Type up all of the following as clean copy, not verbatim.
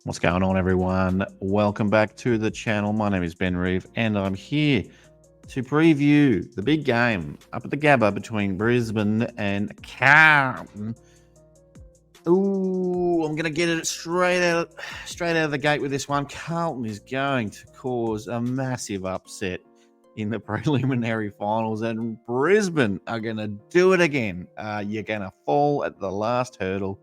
What's going on, everyone? Welcome back to the channel. My name is Ben Reeve, and I'm here to preview the big game up at the Gabba between Brisbane and Carlton. Ooh, I'm gonna get it straight out of the gate with this one. Carlton is going to cause a massive upset in the preliminary finals, and Brisbane are gonna do it again. You're gonna fall at the last hurdle.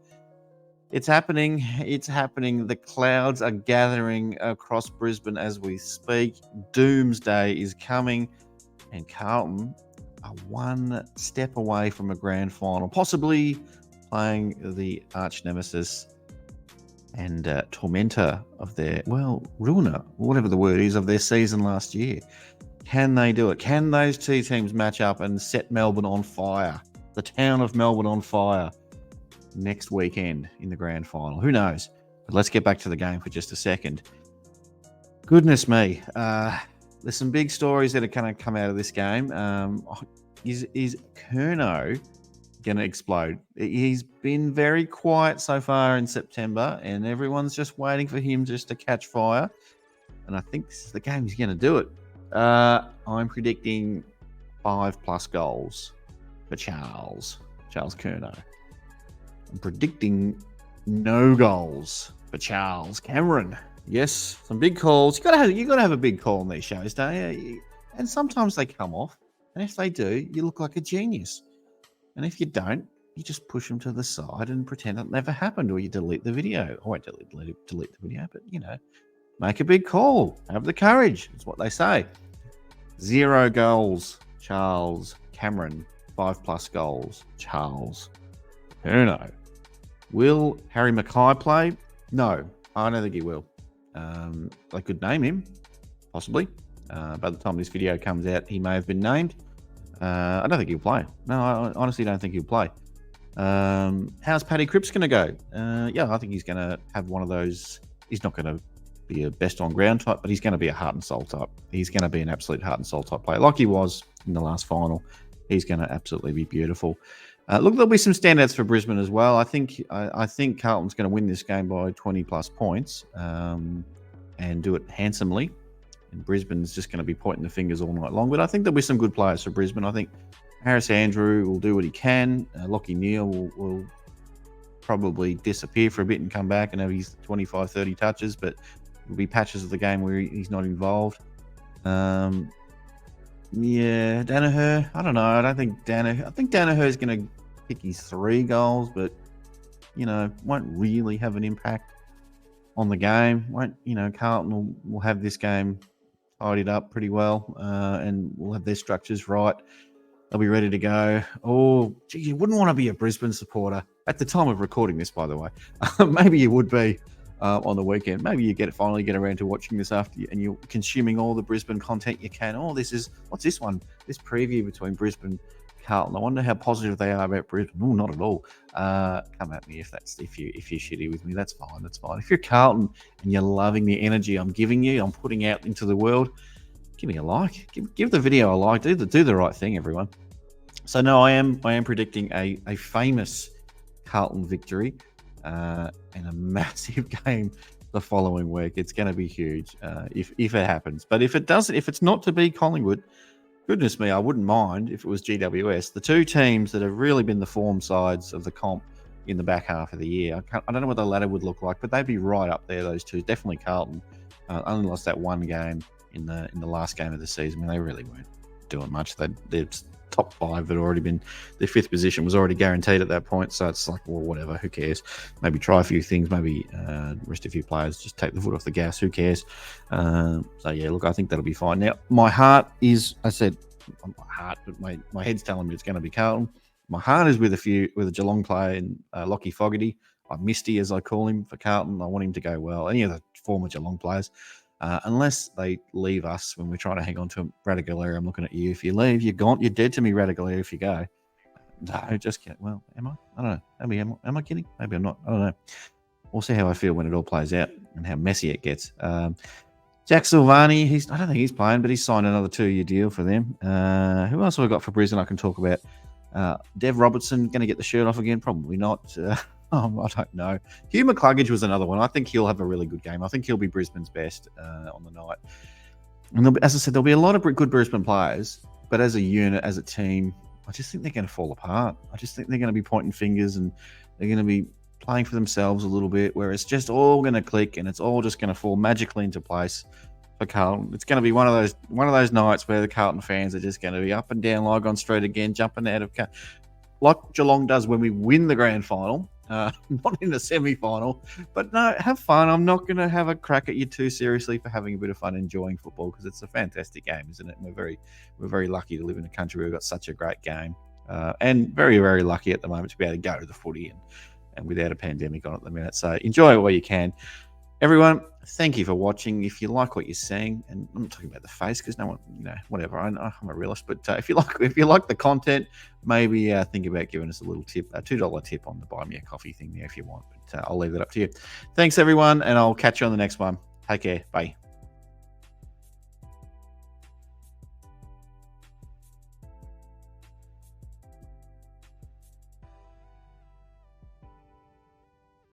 It's happening. It's happening. The clouds are gathering across Brisbane as we speak. Doomsday is coming, and Carlton are one step away from a grand final, possibly playing the arch nemesis and tormentor of their, ruiner, whatever the word is, of their season last year. Can they do it? Can those two teams match up and set Melbourne on fire? The town of Melbourne on fire next weekend in the grand final. Who knows? But let's get back to the game for just a second. Goodness me. There's some big stories that are going to come out of this game. Is Curnow going to explode? He's been very quiet so far in September, and everyone's just waiting for him just to catch fire. And I think this is the game he's going to do it. I'm predicting 5+ goals for Charles Curnow. I'm predicting no goals for Charles Cameron. Yes, some big calls. You gotta have a big call on these shows, don't you? And sometimes they come off, and if they do, you look like a genius. And if you don't, you just push them to the side and pretend it never happened, or you delete the video. I won't delete the video, but make a big call. Have the courage. That's what they say. 0 goals, Charles Cameron. 5+ goals, Charles Curnow. Will Harry Mackay play? No, I don't think he will. I could name him, possibly. By the time this video comes out, he may have been named. I don't think he'll play. No, I honestly don't think he'll play. How's Paddy Cripps going to go? I think he's going to have one of those. He's not going to be a best on ground type, but he's going to be a heart and soul type. He's going to be an absolute heart and soul type player, like he was in the last final. He's going to absolutely be beautiful. Look, there'll be some standouts for Brisbane as well. I think Carlton's going to win this game by 20+ points and do it handsomely. And Brisbane's just going to be pointing the fingers all night long. But I think there'll be some good players for Brisbane. I think Harris Andrew will do what he can. Lachie Neale will probably disappear for a bit and come back and have his 25, 30 touches. But there'll be patches of the game where he's not involved. Daniher. I don't know. I think Daniher is going to pick his 3 goals, but won't really have an impact on the game. Carlton will have this game tidied up pretty well, and we'll have their structures right. They'll be ready to go. Oh, gee, you wouldn't want to be a Brisbane supporter at the time of recording this, by the way. Maybe you would be. On the weekend, maybe you finally get around to watching this after and you're consuming all the Brisbane content you can. Oh, what's this one? This preview between Brisbane, Carlton. I wonder how positive they are about Brisbane. Oh, not at all. Come at me if you're shitty with me. That's fine. If you're Carlton and you're loving the energy I'm giving you, I'm putting out into the world, give me a like. Give the video a like. Do the right thing, everyone. So no, I am predicting a famous Carlton victory. And a massive game the following week. It's going to be huge if it happens. But if it doesn't, if it's not to be Collingwood, goodness me, I wouldn't mind if it was GWS. The two teams that have really been the form sides of the comp in the back half of the year. I don't know what the ladder would look like, but they'd be right up there, those two. Definitely Carlton. Only lost that one game in the last game of the season. I mean, they really weren't doing much. They're top 5 had already been, their 5th position was already guaranteed at that point, so it's like, well, whatever, who cares? Maybe try a few things, maybe rest a few players, just take the foot off the gas, who cares? So yeah, look, I think that'll be fine. Now, my heart is, I said my heart, but my head's telling me it's going to be Carlton. My heart is with a Geelong player in Lockie Fogarty, Misty as I call him, for Carlton. I want him to go well. Any of the former Geelong players, unless they leave us when we're trying to hang on to him. Radagalair, I'm looking at you. If you leave, you're gone. You're dead to me, Radagalair, if you go. No, just kidding. Well, am I? I don't know. Maybe am I kidding? Maybe I'm not. I don't know. We'll see how I feel when it all plays out and how messy it gets. Jack Silvani, I don't think he's playing, but he's signed another 2-year deal for them. Who else have I got for Brisbane I can talk about? Dev Robertson, going to get the shirt off again? Probably not. I don't know. Hugh McCluggage was another one. I think he'll have a really good game. I think he'll be Brisbane's best on the night. And as I said, there'll be a lot of good Brisbane players, but as a unit, as a team, I just think they're going to fall apart. I just think they're going to be pointing fingers and they're going to be playing for themselves a little bit, where it's just all going to click and it's all just going to fall magically into place for Carlton. It's going to be one of those nights where the Carlton fans are just going to be up and down Lygon Street again, jumping out of like Geelong does when we win the grand final. Not in the semi-final, but no, have fun. I'm not going to have a crack at you too seriously for having a bit of fun enjoying football, because it's a fantastic game, isn't it? And we're very lucky to live in a country where we've got such a great game, and very, very lucky at the moment to be able to go to the footy and without a pandemic on at the minute. So enjoy it while you can. Everyone, thank you for watching. If you like what you're seeing, and I'm not talking about the face because no one, whatever. I'm a realist, but if you like the content, maybe think about giving us a little tip, a $2 tip on the Buy Me a Coffee thing there if you want. But I'll leave that up to you. Thanks, everyone, and I'll catch you on the next one. Take care. Bye.